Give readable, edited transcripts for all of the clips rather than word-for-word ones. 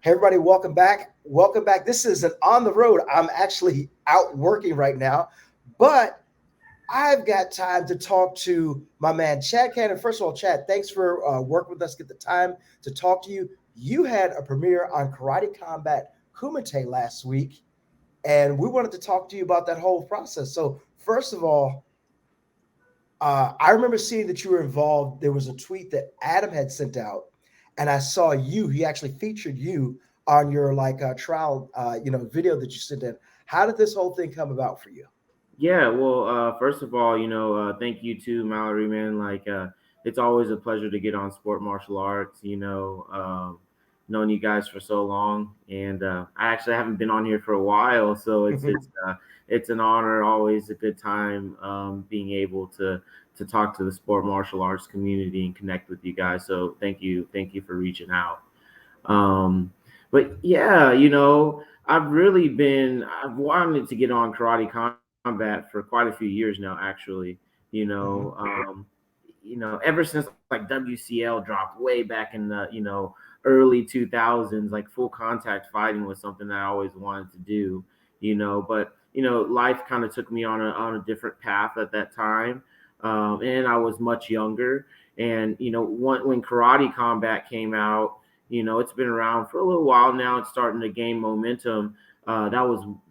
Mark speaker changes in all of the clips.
Speaker 1: Hey, everybody, welcome back. Welcome back. This is an on the road. I'm actually out working right now, but I've got time to talk to my man, Chad Cannon. First of all, Chad, thanks for working with us, get the time to talk to you. You had a premiere on Karate Combat Kumite last week, and we wanted to talk to you about that whole process. So, first of all, I remember seeing that you were involved. There was a tweet that Adam had sent out, and I saw you. He actually featured you on your trial, video that you sent in. How did this whole thing come about for you?
Speaker 2: Yeah, well, first of all, thank you to Mallory, man. It's always a pleasure to get on Sport Martial Arts. Known you guys for so long, and I actually haven't been on here for a while, so it's an honor, always a good time being able to talk to the Sport Martial Arts community and connect with you guys. So thank you for reaching out. But yeah, I've wanted to get on Karate Combat for quite a few years now, actually. You know,
Speaker 1: Mhm.
Speaker 2: um, ever since like WCL dropped way back in the early 2000s, like full contact fighting was something that I always wanted to do. But life kind of took me on a different path at that time, and I was much younger. And when Karate Combat came out, it's been around for a little while now. It's starting to gain momentum. That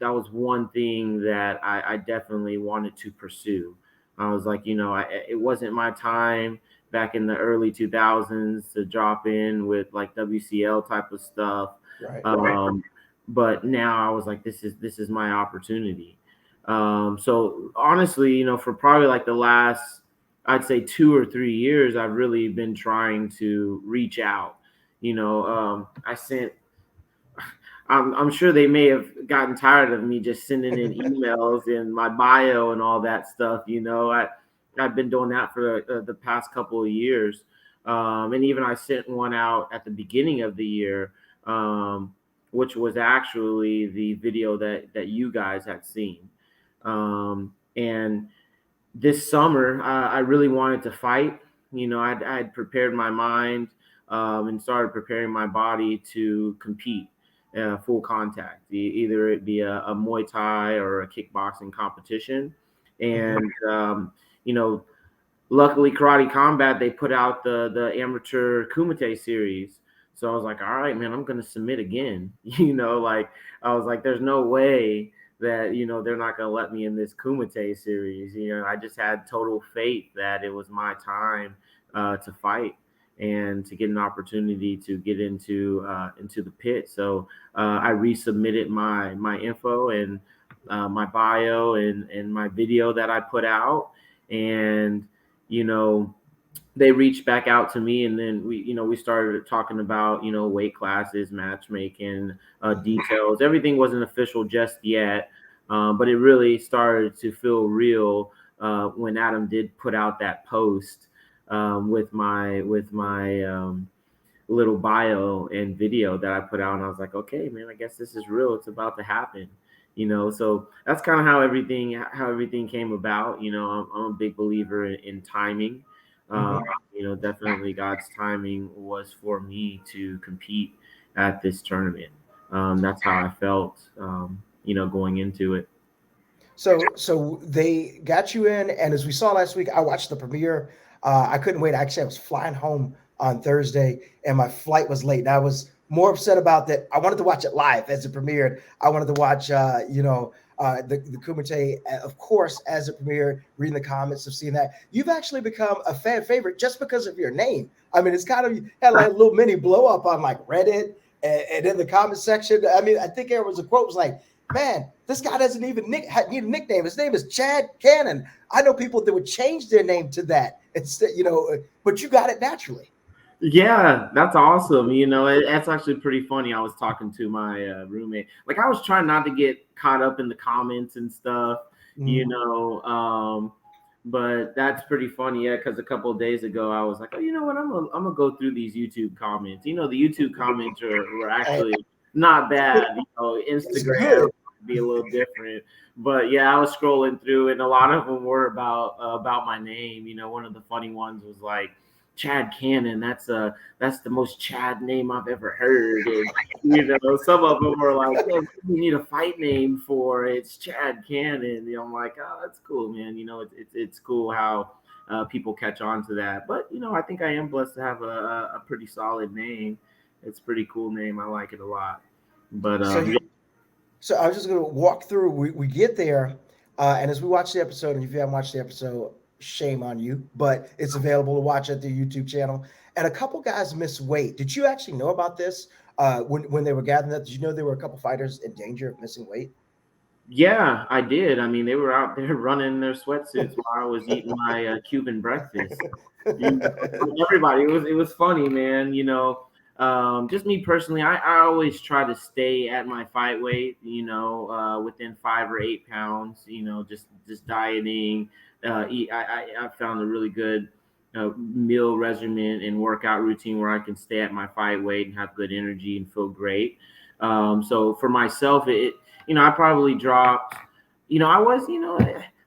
Speaker 2: was one thing that I definitely wanted to pursue. I was like, it wasn't my time back in the early 2000s to drop in with like WCL type of stuff.
Speaker 1: Right.
Speaker 2: But now I was like, this is my opportunity. So honestly, for probably like the last, I'd say 2 or 3 years, I've really been trying to reach out. I sent I'm sure they may have gotten tired of me just sending in emails and my bio and all that stuff. I've been doing that for the past couple of years, and even I sent one out at the beginning of the year, which was actually the video that you guys had seen. And this summer, I really wanted to fight. I'd prepared my mind and started preparing my body to compete full contact, either it be a Muay Thai or a kickboxing competition.
Speaker 1: Mhm.
Speaker 2: And, you know, luckily Karate Combat, they put out the amateur Kumite series. So I was like, all right, man, I'm going to submit again. I was like, there's no way that, they're not going to let me in this Kumite series. I just had total faith that it was my time to fight and to get an opportunity to get into the pit. So I resubmitted my info and my bio and my video that I put out, and you know they reached back out to me, and then we started talking about weight classes, matchmaking,
Speaker 1: Mhm.
Speaker 2: details. Everything wasn't official just yet, but it really started to feel real when Adam did put out that post with my little bio and video that I put out, and I was like, okay, man, I guess this is real. It's about to happen. So that's kind of how everything came about. I'm a big believer in timing. Uh,
Speaker 1: Mhm.
Speaker 2: Definitely God's timing was for me to compete at this tournament. That's how I felt, going into it.
Speaker 1: So they got you in, and as we saw last week, I watched the premiere. I couldn't wait. Actually, I was flying home on Thursday, and my flight was late. And I was more upset about that. I wanted to watch it live as it premiered. I wanted to watch, the Kumite, of course, as it premiered. Reading the comments of seeing that, you've actually become a fan favorite just because of your name. I mean, it's kind of had like a little mini blow up on like Reddit and in the comment section. I mean, I think there was a quote was like, man, this guy doesn't even need a nickname. His name is Chad Cannon. I know people that would change their name to that instead, but you got it naturally.
Speaker 2: Yeah, that's awesome. That's actually pretty funny. I was talking to my roommate. Like, I was trying not to get caught up in the comments and stuff, you
Speaker 1: Mm.
Speaker 2: know. But that's pretty funny. Yeah, because a couple of days ago, I was like, oh, you know what? I'm gonna go through these YouTube comments. The YouTube comments were
Speaker 1: Hey,
Speaker 2: actually not bad.
Speaker 1: it's
Speaker 2: Instagram
Speaker 1: good.
Speaker 2: would be a little different. But yeah, I was scrolling through, and a lot of them were about my name. One of the funny ones was like, Chad Cannon. That's the most Chad name I've ever heard. And some of them are like, yeah, we need a fight name for it. It's Chad Cannon. I'm like, oh, that's cool, man. It's cool how people catch on to that. But I think I am blessed to have a pretty solid name. It's a pretty cool name. I like it a lot. But
Speaker 1: So you, so I was just going to walk through. We get there, and as we watch the episode, and if you haven't watched the episode, shame on you, but it's available to watch at the YouTube channel. And a couple guys miss weight. Did you actually know about this when they were gathering that? Did you know there were a couple fighters in danger of missing weight?
Speaker 2: yeah, I did. I mean, they were out there running their sweatsuits while I was eating my Cuban breakfast. Everybody, it was funny, man. Just me personally, I always try to stay at my fight weight. Within 5 or 8 pounds. Just dieting. Eat. I found a really good meal regimen and workout routine where I can stay at my fight weight and have good energy and feel great. So for myself, I probably dropped. I was.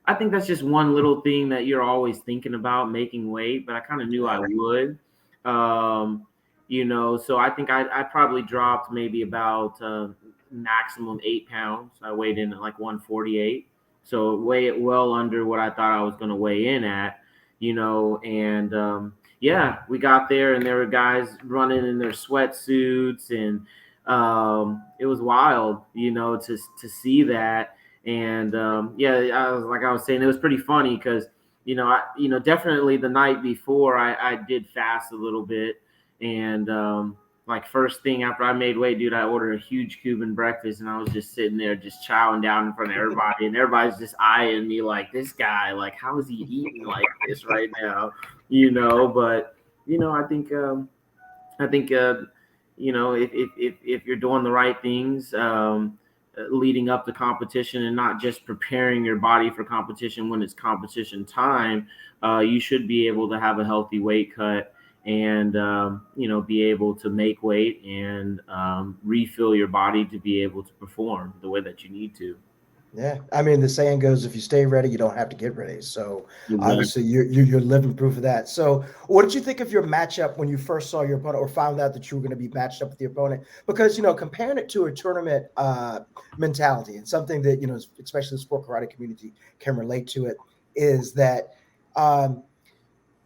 Speaker 2: I think that's just one little thing that you're always thinking about, making weight, but I kind of knew I would. So I think I probably dropped maybe about maximum 8 pounds. I weighed in at like 148. So weigh it well under what I thought I was going to weigh in at, and yeah, we got there and there were guys running in their sweatsuits and it was wild, to see that. And yeah, I was saying, it was pretty funny because definitely the night before I did fast a little bit, and like first thing after I made weight, dude, I ordered a huge Cuban breakfast, and I was just sitting there just chowing down in front of everybody, and everybody's just eyeing me like, this guy, like, how is he eating like this right now, But I think if you're doing the right things leading up to competition and not just preparing your body for competition when it's competition time, you should be able to have a healthy weight cut and be able to make weight and refill your body to be able to perform the way that you need to.
Speaker 1: Yeah, I mean the saying goes, if you stay ready, you don't have to get ready. So
Speaker 2: Exactly.
Speaker 1: obviously you're living proof of that. So what did you think of your matchup when you first saw your opponent or found out that you were going to be matched up with your opponent? Because comparing it to a tournament mentality and something that especially the sport karate community can relate to it is that um,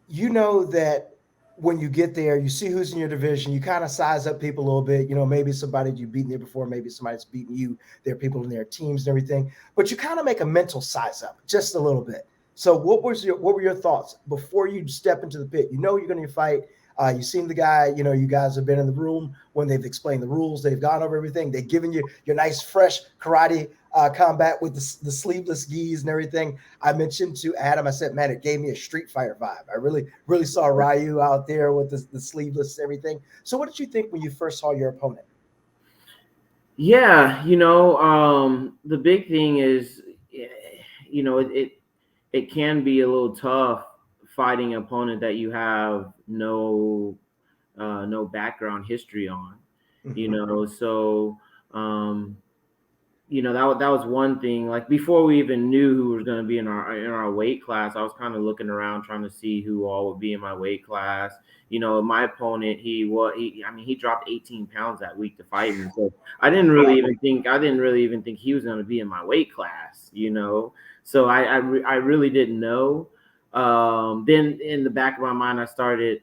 Speaker 1: that when you get there, you see who's in your division, you kind of size up people a little bit. Maybe somebody you've beaten there before, maybe somebody's beaten you. There are people in their teams and everything, but you kind of make a mental size up just a little bit. So, what were your thoughts before you step into the pit? You're going to fight. You've seen the guy. You guys have been in the room when they've explained the rules. They've gone over everything. They've given you your nice, fresh karate combat with the sleeveless gis and everything. I mentioned to Adam, I said, man, it gave me a Street Fighter vibe. I really, really saw Ryu out there with the sleeveless everything. So, what did you think when you first saw your opponent?
Speaker 2: Yeah, the big thing is, it can be a little tough fighting an opponent that you have no background history on,
Speaker 1: Mm-hmm.
Speaker 2: So um, that was one thing. Like before we even knew who was going to be in our weight class, I was kind of looking around trying to see who all would be in my weight class. My opponent, he dropped 18 pounds that week to fight me, so I didn't really even think he was going to be in my weight class. So I really didn't know. Then in the back of my mind, I started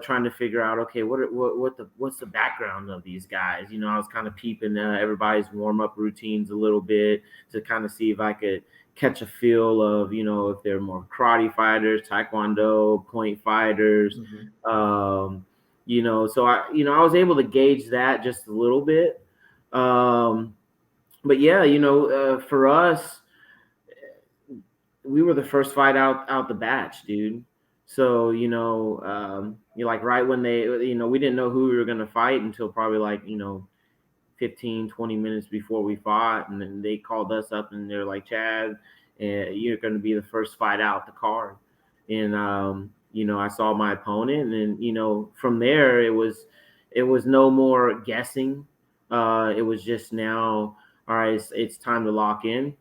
Speaker 2: trying to figure out, okay, what's the background of these guys? I was kind of peeping everybody's warm up routines a little bit to kind of see if I could catch a feel of, if they're more karate fighters, taekwondo, point fighters.
Speaker 1: Mm-hmm.
Speaker 2: So I was able to gauge that just a little bit. But yeah, for us, we were the first fight out the batch, dude. So you're like right when they, we didn't know who we were gonna fight until probably like 15, 20 minutes before we fought, and then they called us up and they're like, Chad, you're gonna be the first fight out the card. And I saw my opponent, and then from there it was no more guessing. It was just now, all right, it's time to lock in.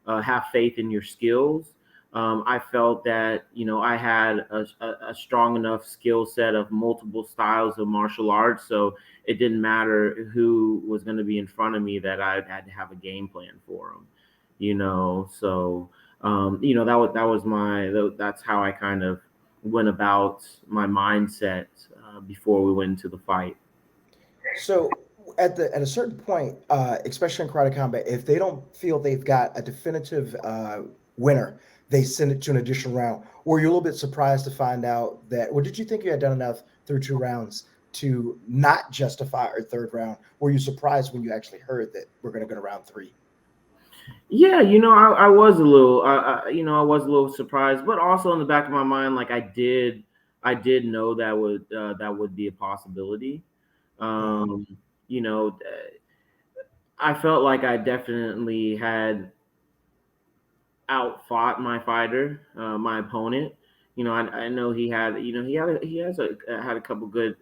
Speaker 2: Have faith in your skills. I felt that I had a strong enough skill set of multiple styles of martial arts, so it didn't matter who was going to be in front of me, that I had to have a game plan for them. So that's how I kind of went about my mindset before we went into the fight.
Speaker 1: So at a certain point, especially in karate combat, if they don't feel they've got a definitive winner, they send it to an additional round. Were you a little bit surprised to find out that, or did you think you had done enough through 2 rounds to not justify a third round? Were you surprised when you actually heard that we're going to go to round three?
Speaker 2: Yeah, I was a little, I was a little surprised, but also in the back of my mind, like I did know that would be a possibility.
Speaker 1: Hmm.
Speaker 2: Um, you know, I felt like I definitely had outfought my fighter, my opponent. I know he had a couple good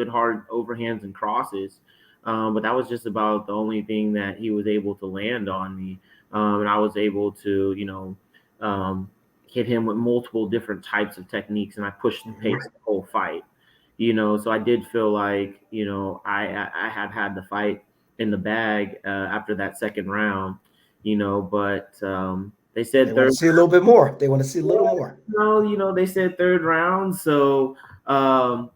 Speaker 2: hard overhands and crosses, but that was just about the only thing that he was able to land on me, and I was able to um, hit him with multiple different types of techniques, and I pushed the
Speaker 1: Hmm.
Speaker 2: pace the whole fight. So I did feel like I had the fight in the bag after that second round, but they
Speaker 1: They
Speaker 2: said
Speaker 1: want
Speaker 2: third.
Speaker 1: to see a little bit more. They want to see a little more.
Speaker 2: They said third round. So, in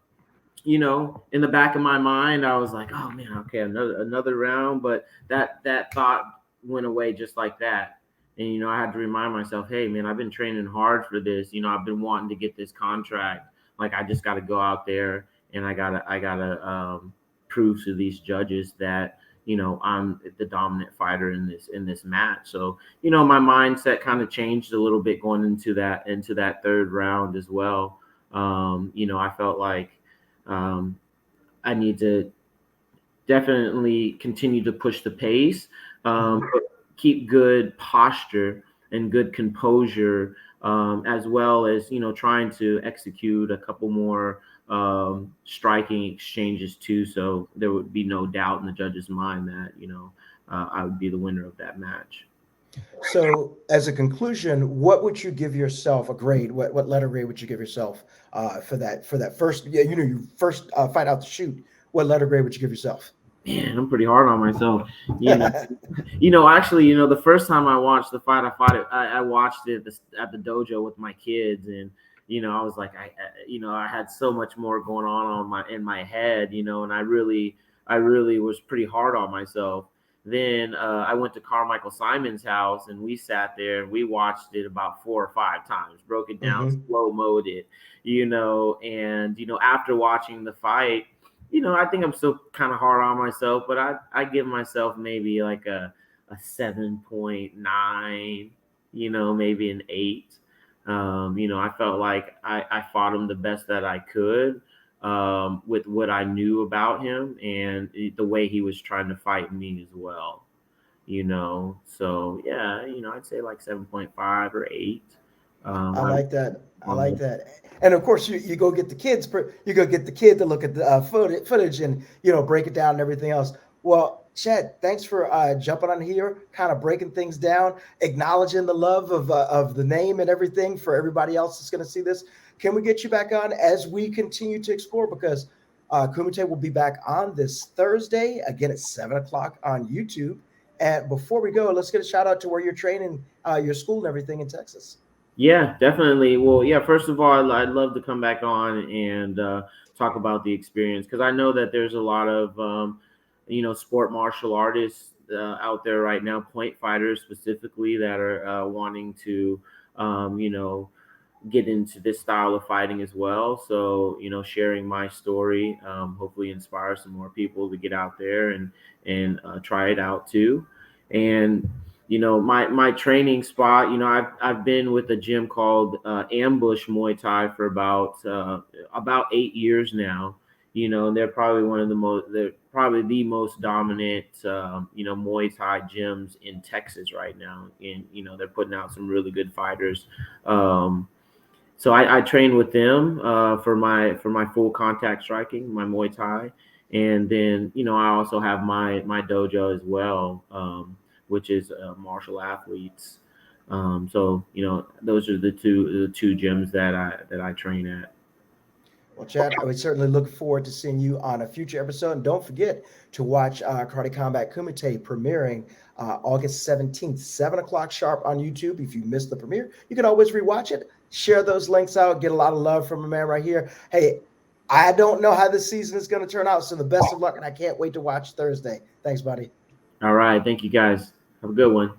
Speaker 2: the back of my mind, I was like, oh man, okay, another round. But that thought went away just like that. And I had to remind myself, hey man, I've been training hard for this. I've been wanting to get this contract. Like I just got to go out there and I gotta prove to these judges that I'm the dominant fighter in this match. So my mindset kind of changed a little bit going into that third round as well. I felt like um, I need to definitely continue to push the pace,
Speaker 1: Hmm.
Speaker 2: but keep good posture and good composure, as well as trying to execute a couple more striking exchanges too. So there would be no doubt in the judge's mind that I would be the winner of that match.
Speaker 1: So, as a conclusion, what would you give yourself a grade? What letter grade would you give yourself for that first? Yeah, you first fight out the shoot. What letter grade would you give yourself?
Speaker 2: Man, I'm pretty hard on myself. You know, actually, the first time I watched the fight, I watched it at the dojo with my kids, and I was like, I had so much more going on in my head, and I really was pretty hard on myself. Then I went to Carmichael Simon's house, and we sat there and we watched it about 4 or 5 times, broke it down,
Speaker 1: Hmm.
Speaker 2: slow mode it, and after watching the fight. I think I'm still kind of hard on myself, but I give myself maybe like a 7.9, maybe an 8. I felt like I fought him the best that I could, with what I knew about him and the way he was trying to fight me as well. So yeah, I'd say like 7.5 or 8.
Speaker 1: I
Speaker 2: I
Speaker 1: like that. I
Speaker 2: on
Speaker 1: like
Speaker 2: the
Speaker 1: that. And of course, you go get the kids. You go get the kid to look at the footage and break it down and everything else. Well, Chad, thanks for jumping on here, kind of breaking things down, acknowledging the love of the name and everything for everybody else that's going to see this. Can we get you back on as we continue to explore? Because Kumite will be back on this Thursday again at 7 o'clock on YouTube. And before we go, let's get a shout out to where you're training, your school and everything in Texas.
Speaker 2: Yeah, definitely. Well, yeah, first of all, I'd love to come back on and talk about the experience, because I know that there's a lot of, sport martial artists out there right now, point fighters specifically, that are wanting to, get into this style of fighting as well. So, sharing my story, hopefully inspire some more people to get out there and try it out too. And my training spot, I've been with a gym called Ambush Muay Thai for about 8 years now. And they're probably the most dominant Muay Thai gyms in Texas right now, and they're putting out some really good fighters. So I train with them for my full contact striking, my Muay Thai, and then I also have my dojo as well, which is martial athletes. So those are the two gyms that I train at.
Speaker 1: Well, Chad, I would certainly look forward to seeing you on a future episode. And don't forget to watch Karate Combat Kumite premiering August 17th, 7 o'clock sharp on YouTube. If you missed the premiere, you can always rewatch it. Share those links out. Get a lot of love from a man right here. Hey, I don't know how this season is going to turn out. So the best of luck. And I can't wait to watch Thursday. Thanks, buddy.
Speaker 2: All right. Thank you guys. Have a good one.